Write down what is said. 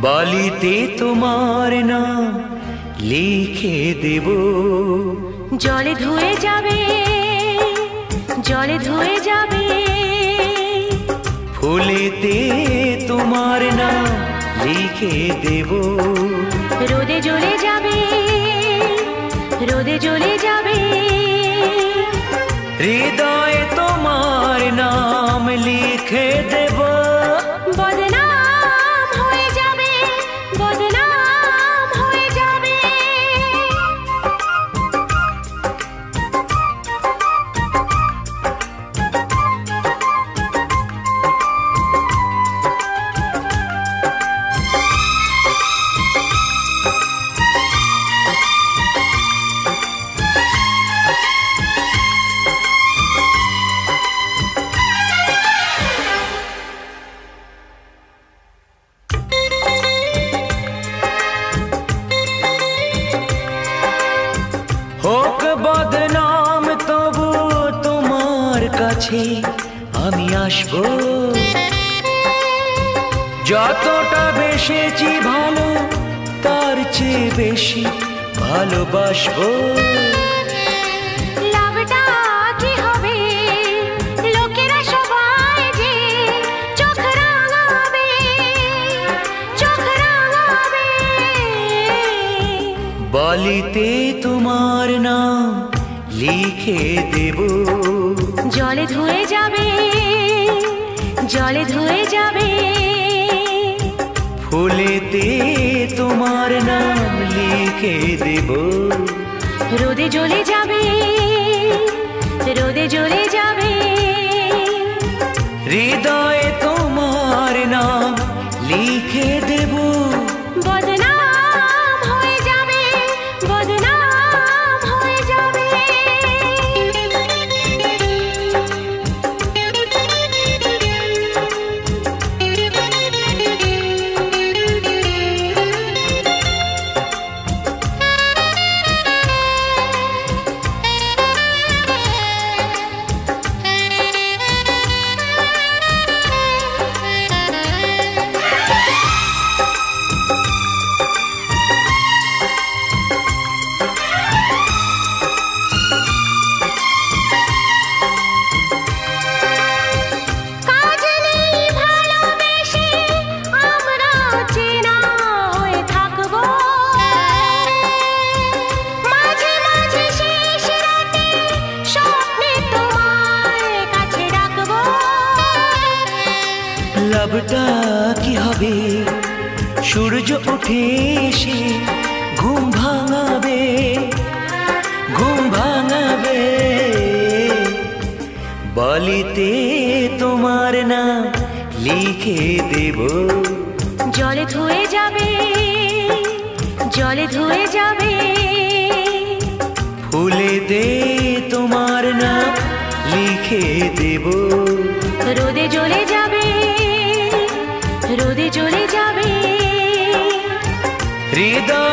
বালিতে তোমার নাম লিখে দেব। জলে ধুয়ে যাবে, জলে ধুয়ে যাবে। ফুলেতে তোমার নাম লিখে দেব। রোদে জ্বলে যাবে, রোদে জ্বলে যাবে। হৃদয়ে তোমার নাম লিখে দেব। বদনাম হয়ে যাবে, বদনাম হয়ে যাবে। হোক বদনাম তবু তোমার কাছে আমি আসব। যতটা বেসেছি ভালো তার চেয়ে বেশি ভালোবাসবো। লাভটা কি হবে? লোকেরা সবাই যে চোখ রাঙাবে, চোখ রাঙাবে। বালিতে তোমার নাম লিখে দেব। জলে ধুয়ে যাবে, জলে ধুয়ে যাবে। ফুলেতে তোমার নাম লিখে দেব। রোদে জ্বলে যাবে, রোদে জ্বলে যাবে। হৃদয়ে তোমার নাম লিখে দেব। বদনাম হয়ে যাবে, বদনাম হয়ে যাবে। লাভটা কি হবে? সূর্য উঠে এসে ঘুম ভাঙাবে, ঘুম ভাঙাবে। বালিতে তোমার নাম লিখে দেব। জলে ধুয়ে যাবে, জলে ধুয়ে যাবে। ফুলেতে তোমার নাম লিখে দেব। রোদে জ্বলে যাবে, রোদে জ্বলে যাবে। হৃদয়